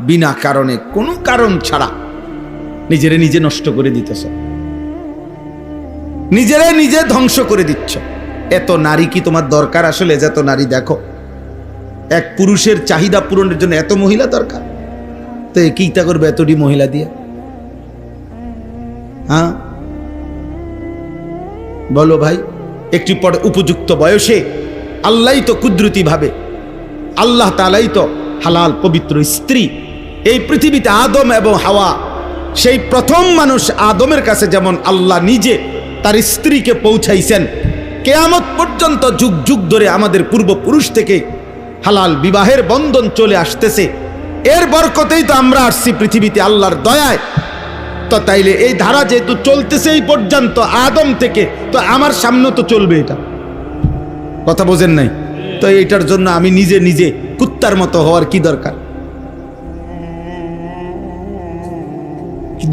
বিনা কারণে, কোনো কারণ ছাড়া নিজেরে নিজে নষ্ট করে দিতেছ, নিজেরে নিজে ধ্বংস করে দিচ্ছ। এত নারী কি তোমার দরকার? আসলে যত নারী দেখো, এক পুরুষের চাহিদা পূরণের জন্য এত মহিলা দরকার, তো কিটা করবে এতটি মহিলা দিয়ে? হ্যাঁ বলো ভাই। একটি পর উপযুক্ত বয়সে আল্লাহ তো কুদরতি ভাবে, আল্লাহ তাআলাই তো হালাল পবিত্র স্ত্রী এই পৃথিবীতে আদম এবং হাওয়া, সেই প্রথম মানুষ আদমের কাছে যেমন আল্লাহ নিজে তার স্ত্রীকে পৌঁছাইছেন, কিয়ামত পর্যন্ত যুগ যুগ ধরে আমাদের পূর্বপুরুষ থেকে হালাল বিবাহের বন্ধন চলে আসতেছে। এর বরকতেই তো আমরা আসছি পৃথিবীতে আল্লাহর দয়ায়। তো তাইলে এই ধারা যেহেতু চলতেছে এই পর্যন্ত আদম থেকে, তো আমার সামনে তো চলবে। এটা কথা বোঝেন নাই? তো এইটার জন্য আমি নিজে নিজে কুত্তার মতো হওয়ার কি দরকার?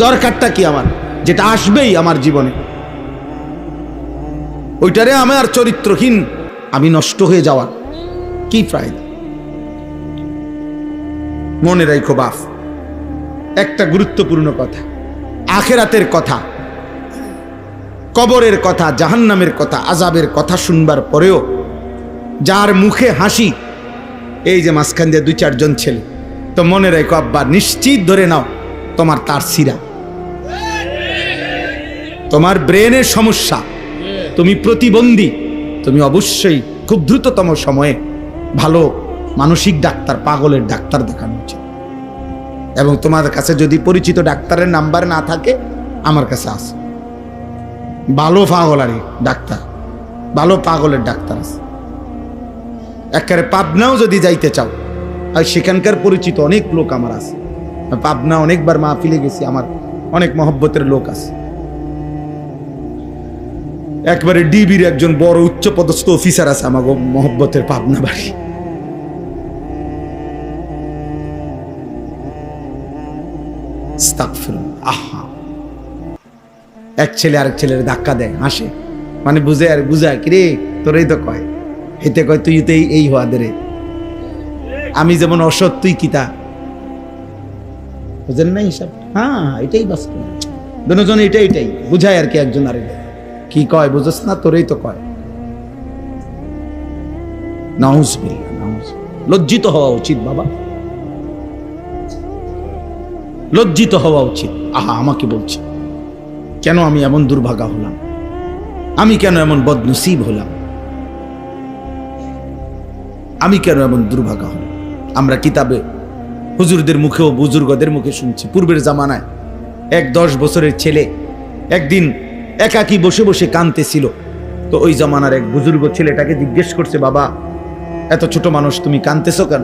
দরকারটা কি আমার? যেটা আসবেই আমার জীবনে, ওইটারে আমার চরিত্রহীন আমি নষ্ট হয়ে যাওয়া কি ফায়দা? মনে রাখো বাপ, একটা গুরুত্বপূর্ণ কথা, আখেরাতের কথা, কবরের কথা, জাহান্নামের কথা, আযাবের কথা শুনবার পরেও যার মুখে হাসি, এই যে মাঝখান দিয়ে 2-4 জন ছেলে, তো মনে রাখো আব্বা, নিশ্চিত ধরে নাও তোমার তার সিরা, তোমার ব্রেনের সমস্যা, তুমি প্রতিবন্ধী, তুমি অবশ্যই খুব দ্রুততম সময়ে ভালো মানসিক ডাক্তার, পাগলের ডাক্তার দেখানো উচিত। এবং তোমার কাছে যদি পরিচিত ডাক্তারের নাম্বার না থাকে, আমার কাছে আছে, ভালো পাগলারই ডাক্তার, ভালো পাগলের ডাক্তার আছে। একেবারে পাবনাও যদি যাইতে চাও, আর সেখানকার পরিচিত অনেক লোক আমার আছে, পাবনা অনেকবার মাহফিলে গেছি, আমার অনেক মহব্বতের লোক আছে। একবারে ডিবির একজন বড় উচ্চ পদস্থ অফিসার আছে আমাকে মহব্বতের পাবনা বাড়ি। আহা, এক ছেলে আরেক ছেলের ধাক্কা দেয়, হাসে, মানে বুঝে আর বুঝায়, কিরে তোরই তো কয়, হেতে কয় তুই তো এই হওয়া দে রে, আমি যেমন অসৎ তুই কিতা, বুঝেন না হিসাব? হ্যাঁ, এটাই বাস্তব, দুজন এটাই বুঝায় আর কি, একজন আরেক কি কয় বুঝছ না, তোরই তো কয়। নাউজুবিল্লাহ, নাউজুবিল্লাহ। লজ্জিত হওয়া উচিত বাবা, লজ্জিত হওয়া উচিত। আহা, আমাকে বলছে কেন আমি এমন দুর্ভাগা হলাম, আমি কেন এমন বদনসিব হলাম, আমি কেন এমন দুর্ভাগা হলাম। আমরা কিতাবে হুজুরদের মুখেও বুজুর্গদের মুখে শুনছি, পূর্বের জামানায় এক 10 বছরের ছেলে একদিন একাকী বসে বসে কাঁদতেছিল। তো ওই জামানার এক বুজুর্গ ছেলেটাকে জিজ্ঞেস করছে, বাবা এত ছোট মানুষ তুমি কাঁদতেছো কেন?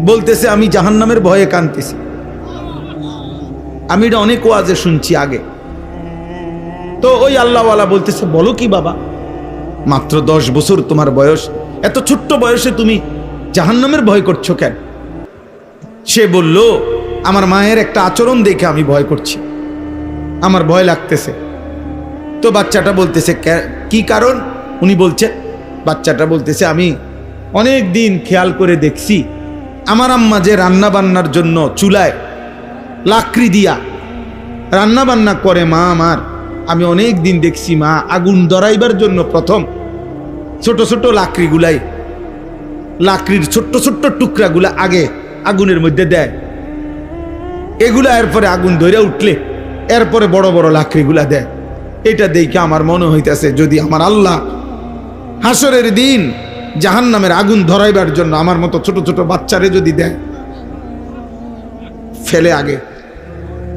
বলতেছে, আমি জাহান্নামের ভয়ে কাঁদতেছি। আমি এটা অনেক ওয়াজে শুনছি আগে। তো ওই আল্লাহওয়ালা বলতেছে, বলো কি বাবা, মাত্র 10 বছর তোমার বয়স, এত ছোট্ট বয়সে তুমি জাহান্নামের ভয় করছো কেন? সে বলল, আমার মায়ের একটা আচরণ দেখে আমি ভয় করছি, আমার ভয় লাগতেছে। তো বাচ্চাটা বলতেছে, কি কারণ? উনি বলছে, বাচ্চাটা বলতেছে, আমি অনেক দিন খেয়াল করে দেখছি আমার আম্মা যে রান্না বান্নার জন্য চুলায় লাকড়ি দিয়া রান্না বান্না করে মা আমার, আমি অনেক দিন দেখছি মা আগুন ধরাইবার জন্য প্রথম ছোট ছোট লাকড়ির ছোট্ট ছোট্ট টুকরাগুলা আগে আগুনের মধ্যে দেয়, এগুলা এরপরে আগুন ধরে উঠলে এরপরে বড় বড় লাকড়িগুলা দেয়। এটা দেখে আমার মনে হইতেছে, যদি আমার আল্লাহ হাসরের দিন জাহান্নামের আগুন ধরাইবার জন্য আমার মতো ছোট ছোট বাচ্চারে যদি দেয় ফেলে আগে,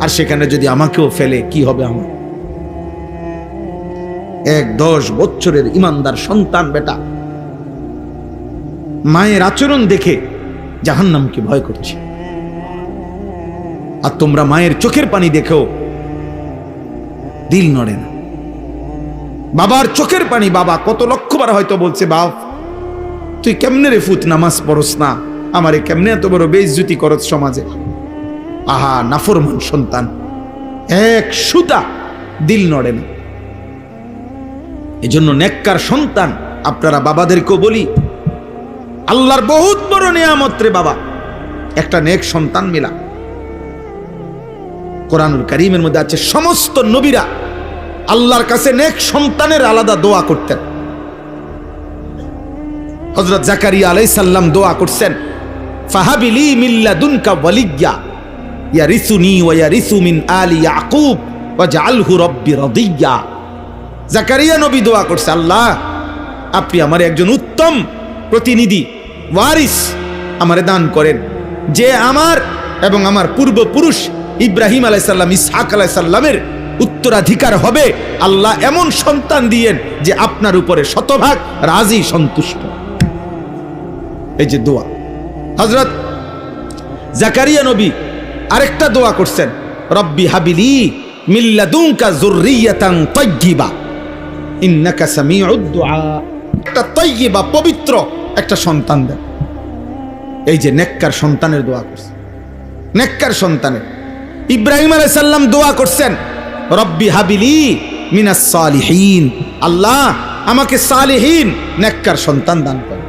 আর সেখানে যদি আমাকেও ফেলে, কি হবে আমার? এক 10 বছরের ইমানদার সন্তান বেটা মায়ের আচরণ দেখে জাহান্নামকে ভয় করছে, আর তোমরা মায়ের চোখের পানি দেখেও দিল নড়ে না। বাবার চোখের পানি, বাবা কত লক্ষবার হয়তো বলছে, বাপ তুই কেমনে রে ফুত নামাজ পড়স না, আমারে কেমনে এত বড় বেইজ্জতি করত সমাজে। আহা, নাফরমান সন্তান, এক সুতা দিল নড়ে না। এজন্য নেককার সন্তান, আপনারা বাবাদেরকেও বলি, আল্লাহর বহুত বড় নিয়ামত রে বাবা, একটা নেক সন্তান মিলা। কোরআনুল কারীমের মধ্যে আছে সমস্ত নবীরা আল্লাহর কাছে নেক সন্তানের আলাদা দোয়া করতেন। হযরত জাকারিয়া আলাইহিস সালাম দোয়া করছেন, ফাহাবিলি মিন লাদুনকা ওয়ালিয়্যা ইয়ারিসুনি ওয়া ইয়ারিসু মিন আলি ইয়াকুব ওয়াজআলহু রাব্বি রাদিয়্যা। জাকারিয়া নবী দোয়া করছে, আল্লাহ আপনি আমার একজন উত্তম প্রতিনিধি ওয়ারিস আমারে দান করেন, যে আমার এবং আমার পূর্বপুরুষ ইব্রাহিম আলাইহিস সালাম, ইসহাক আলাইহিস সালামের উত্তরাধিকার হবে। আল্লাহ এমন সন্তান দিয়েন যে আপনার উপরে শতভাগ রাজি সন্তুষ্ট। এই যে দোয়া। হযরত জাকারিয়া নবী আরেকটা দোয়া করছেন, রব্বি হাবিলি মিন লাদুনকা যুররিয়াতান তাইয়্যিবা ইন্নাকা সামিউদ দুআ। একটা তাইয়্যিবা পবিত্র একটা সন্তান দেন। এই যে নেককার সন্তানের দোয়া করছে, নেককার সন্তানের। ইব্রাহিম আলাইহিস সালাম দোয়া করছেন, রব্বি হাবিলি মিনাস সালিহিন, আল্লাহ আমাকে সালিহিন নেককার সন্তান দান করেন।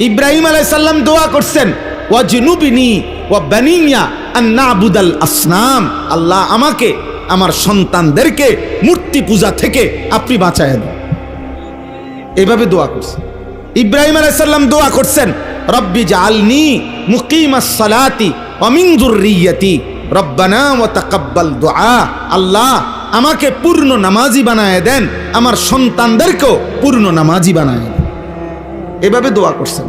ইব্রাহিম আলাইহিস সালাম দোয়া করছেন, ওয়াজনুবিনি ওয়া বানিয়া আন না'বুদাল আসনাম, আল্লাহ আমাকে আমার সন্তানদেরকে মূর্তি পূজা থেকে আপনি বাঁচায় দেন। এইভাবে দোয়া করছেন। ইব্রাহিম আলাইহিস সালাম দোয়া করছেন, রব্বি জাআলনি মুকিমাস সালাতি ওয়া মিন যুররিয়াতি রব্বানা ওয়া তাকাব্বাল দুআ, আল্লাহ আমাকে পূর্ণ নামাজি বানায় দেন, আমার সন্তানদেরকেও পূর্ণ নামাজি বানায় দেন। এভাবে দোয়া করছেন।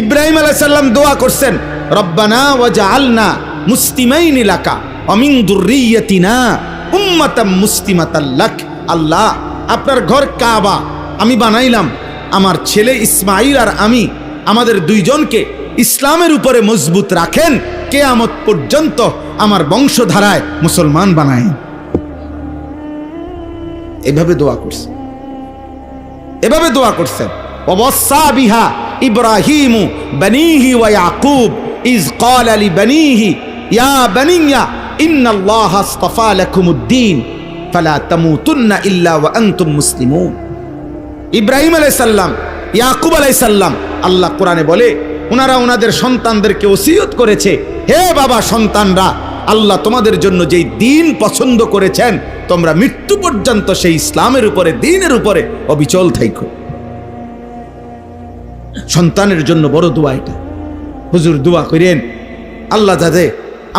ইব্রাহিম আলাইহিস সালাম দোয়া করছেন, রব্বানা ওয়াজআলনা মুসলিমাইনি লাকা ওয়া মিন যুররিয়াতিনা উম্মাতাম মুসলিমাতাল লাক, আল্লাহ আপনার ঘর কাবা আমি বানাইলাম, আমার ছেলে ইসমাঈল আর আমি আমাদের দুইজনকে ইসলামের উপরে মজবুত রাখেন, কিয়ামত পর্যন্ত আমার বংশধারায় মুসলমান বানায়। এভাবে দোয়া করছেন, এভাবে দোয়া করছেন। ওয়াসা বিহা ইব্রাহিমু বানিহি ওয়া ইয়াকুব ইজ ক্বালা লিবানিহি ইয়া বানিয়া ইন্নাল্লাহা আসতাফা লাকুমুদ-দীন ফালা তামুতুন্না ইল্লা ওয়া আনতুম মুসলিমুন। ইব্রাহিম আলাইহিস সালাম, ইয়াকুব আলাইহিস সালাম, আল্লাহ কোরআনে বলে ওনারা ওনাদের সন্তানদেরকে ওসিয়ত করেছে, হে বাবা সন্তানরা, আল্লাহ তোমাদের জন্য যেই দিন পছন্দ করেছেন তোমরা মৃত্যু পর্যন্ত সেই ইসলামের উপরে, দ্বীনের উপরে অবিচল থাইকো। সন্তানের জন্য বড় দোয়া এটা। হুজুর দোয়া করেন, আল্লাহ যাতে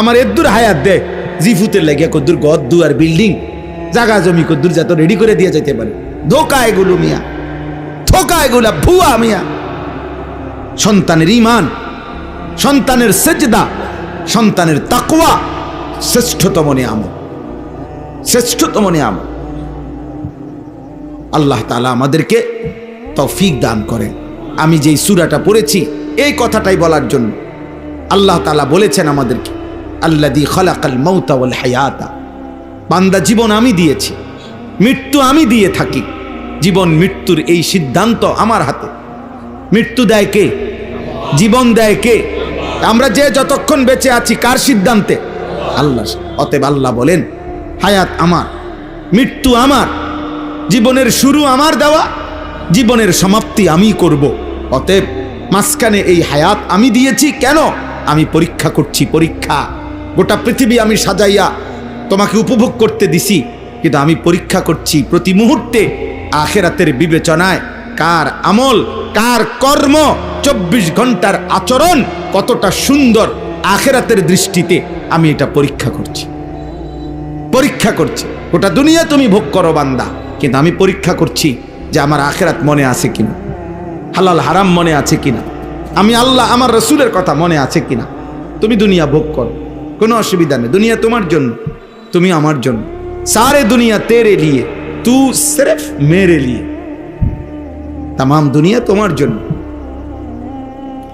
আমার এদ্দুর হায়াত দে, জিফুতের লাগিয়া কদ্দুর গদ দুয়ার বিল্ডিং জাগা জমি কদ্দুর যাতে রেডি করে দিয়ে যেতে পারে। ধোকা এগুলো মিয়া, ধোকা এগুলা ভুয়া মিয়া। সন্তানের ঈমান, সন্তানের সেজদা, সন্তানের তাকওয়া শ্রেষ্ঠতম নিয়ামত, শ্রেষ্ঠতম নিয়ামত। আল্লাহ তাআলা আমাদেরকে তৌফিক দান করেন। আমি যেই সূরাটা পড়েছি এই কথাটাই বলার জন্য। আল্লাহ তাআলা বলেছেন আমাদেরকে, আল্লাযী খালাকাল মাউতা ওয়াল হায়াতা, বান্দা জীবন আমি দিয়েছি, মৃত্যু আমি দিয়ে থাকি। জীবন মৃত্যুর এই সিদ্ধান্ত আমার হাতে। মৃত্যু দেয় কে? জীবন দেয় কে? আমরা যে যতক্ষণ বেঁচে আছি কার সিদ্ধান্তে? আল্লাহ। অতএব আল্লাহ বলেন, হায়াত আমার, মৃত্যু আমার, জীবনের শুরু আমার দেওয়া, জীবনের সমাপ্তি আমি করব। অতএব মাঝখানে এই হায়াত আমি দিয়েছি কেন? আমি পরীক্ষা করছি, পরীক্ষা। গোটা পৃথিবী আমি সাজাইয়া তোমাকে উপভোগ করতে দিছি, কিন্তু আমি পরীক্ষা করছি প্রতি মুহূর্তে আখিরাতের বিবেচনায় কার আমল, কার কর্ম, 24 ঘন্টার আচরণ কতটা সুন্দর আখিরাতের দৃষ্টিতে আমি এটা পরীক্ষা করছি, পরীক্ষা করছি। গোটা দুনিয়া তুমি ভোগ করো বান্দা, কিন্তু আমি পরীক্ষা করছি যে আমার আখিরাত মনে আছে কিনা, হালাল হারাম মনে আছে কিনা, আমি আল্লাহ আমার রসুলের কথা মনে আছে কিনা। তুমি দুনিয়া ভোগ করো, কোনো অসুবিধা নেই। দুনিয়া তোমার জন্য, তুমি আমার জন্য। सारे दुनिया तेरे लिए, तू सिर्फ मेरे लिए। तमाम दुनिया तुम्हार जন্য।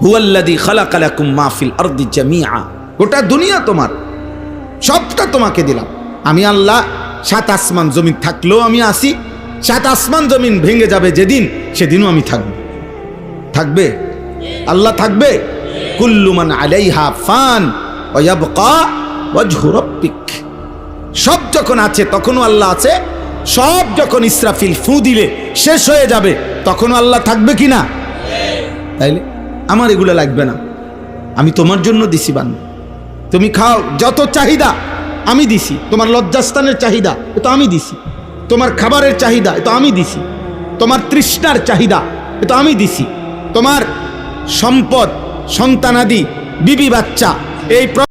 हुवल्लज़ी खलक़ लकुम मा फिल अर्दि जमीआ, গোটা দুনিয়া তোমার, সবটা তোমাকে দিলাম আমি আল্লাহ। 7 আসমান জমিন থাকলেও আমি আসি, 7 আসমান জমিন ভেঙে যাবে যেদিন, সেদিনও আমি থাকব। থাকবে আল্লাহ, থাকবে। কুল্লু মান আলাইহা ফান ওয়া ইয়াবকা ওয়াজহু রাব্বিক। সব যখন আছে তখনও আল্লাহ আছে, সব যখন ইসরাফিল ফু দিলে শেষ হয়ে যাবে তখনও আল্লাহ থাকবে কিনা? তাইলে আমার এগুলো লাগবে না, আমি তোমার জন্য দিছি বান্দা। তুমি খাও, যত চাহিদা আমি দিছি। তোমার লজ্জাস্থানের চাহিদা এ তো আমি দিছি, তোমার খাবারের চাহিদা এ তো আমি দিছি, তোমার তৃষ্ণার চাহিদা এ তো আমি দিছি, তোমার সম্পদ, সন্তানাদি, বিবি বাচ্চা, এই